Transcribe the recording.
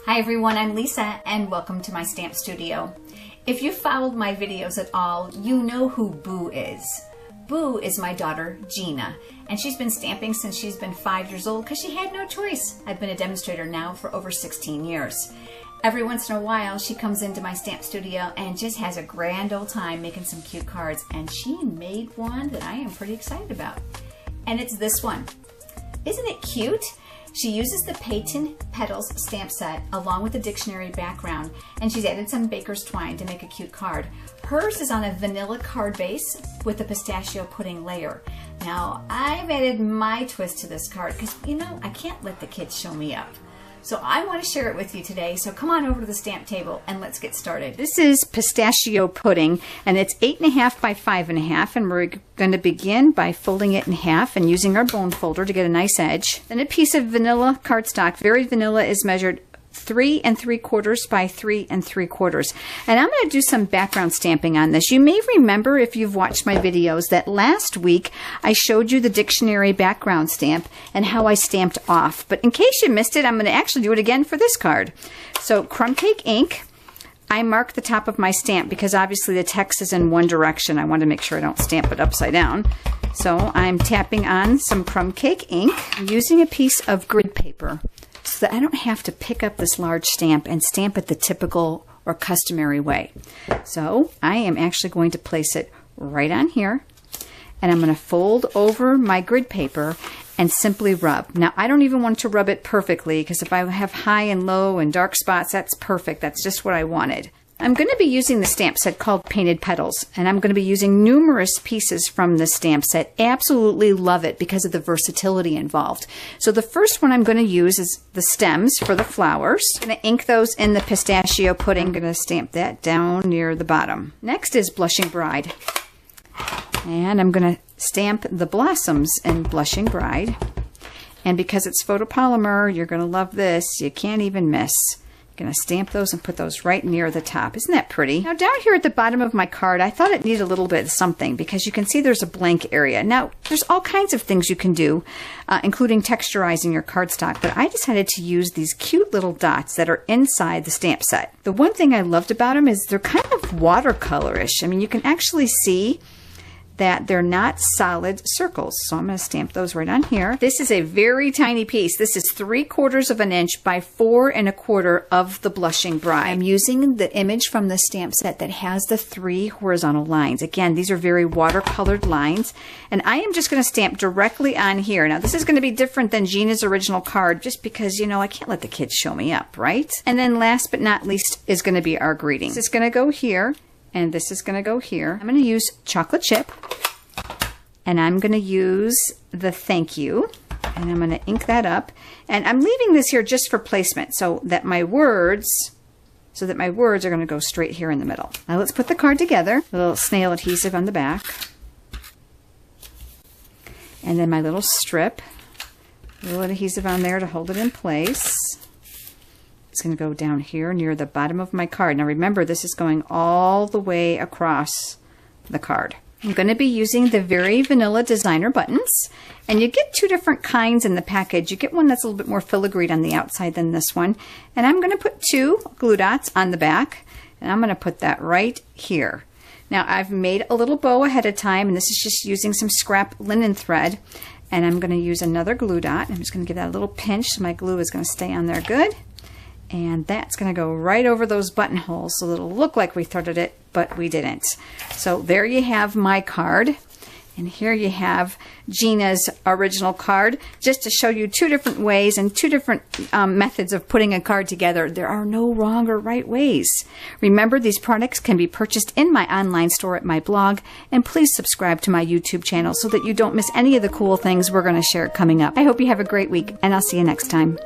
Hi everyone, I'm Lisa and welcome to my stamp studio. If you followed my videos at all, you know who Boo is. Boo is my daughter, Gina, and she's been stamping since she's been 5 years old because she had no choice. I've been a demonstrator now for over 16 years. Every once in a while, she comes into my stamp studio and just has a grand old time making some cute cards, and she made one that I am pretty excited about. And it's this one. Isn't it cute? She uses the Patent Petals stamp set along with the dictionary background, and she's added some baker's twine to make a cute card. Hers is on a vanilla card base with a pistachio pudding layer. Now, I've added my twist to this card because, you know, I can't let the kids show me up. So I want to share it with you today, so come on over to the stamp table and let's get started. This is pistachio pudding, and it's 8.5 by 5.5, and we're going to begin by folding it in half and using our bone folder to get a nice edge. Then a piece of vanilla cardstock, very vanilla, is measured 3 3/4 by 3 3/4. And I'm going to do some background stamping on this. You may remember, if you've watched my videos, that last week I showed you the dictionary background stamp and how I stamped off. But in case you missed it, I'm going to actually do it again for this card. So crumb cake ink. I mark the top of my stamp because obviously the text is in one direction. I want to make sure I don't stamp it upside down. So I'm tapping on some crumb cake ink. I'm using a piece of grid paper so that I don't have to pick up this large stamp and stamp it the typical or customary way. So I am actually going to place it right on here, and I'm going to fold over my grid paper and simply rub. Now, I don't even want to rub it perfectly because if I have high and low and dark spots, that's perfect. That's just what I wanted. I'm going to be using the stamp set called Painted Petals, and I'm going to be using numerous pieces from this stamp set. Absolutely love it because of the versatility involved. So the first one I'm going to use is the stems for the flowers. I'm going to ink those in the pistachio pudding. I'm going to stamp that down near the bottom. Next is Blushing Bride, and I'm going to stamp the blossoms in Blushing Bride. And because it's photopolymer, you're going to love this. You can't even miss. Going to stamp those and put those right near the top. Isn't that pretty? Now down here at the bottom of my card, I thought it needed a little bit of something because you can see there's a blank area. Now there's all kinds of things you can do, including texturizing your cardstock, but I decided to use these cute little dots that are inside the stamp set. The one thing I loved about them is they're kind of watercolorish. I mean, you can actually see that they're not solid circles. So I'm going to stamp those right on here. This is a very tiny piece. This is 3/4 of an inch by 4 1/4 of the Blushing Bride. I'm using the image from the stamp set that has the 3 horizontal lines. Again, these are very watercolored lines, and I am just going to stamp directly on here. Now this is going to be different than Gina's original card just because, you know, I can't let the kids show me up, right? And then last but not least is going to be our greeting. This is going to go here, and this is going to go here. I'm going to use chocolate chip, and I'm going to use the thank you, and I'm going to ink that up. And I'm leaving this here just for placement so that my words are going to go straight here in the middle. Now let's put the card together. A little snail adhesive on the back, and then my little strip, a little adhesive on there to hold it in place. It's going to go down here near the bottom of my card. Now remember, this is going all the way across the card. I'm going to be using the very vanilla designer buttons, and you get 2 different kinds in the package. You get one that's a little bit more filigreed on the outside than this one, and I'm going to put 2 glue dots on the back, and I'm going to put that right here. Now I've made a little bow ahead of time, and this is just using some scrap linen thread, and I'm going to use another glue dot. I'm just going to give that a little pinch so my glue is going to stay on there good. And that's going to go right over those buttonholes so it'll look like we threaded it, but we didn't. So there you have my card. And here you have Gina's original card, just to show you 2 different ways and 2 different methods of putting a card together. There are no wrong or right ways. Remember, these products can be purchased in my online store at my blog, and please subscribe to my YouTube channel so that you don't miss any of the cool things we're going to share coming up. I hope you have a great week, and I'll see you next time.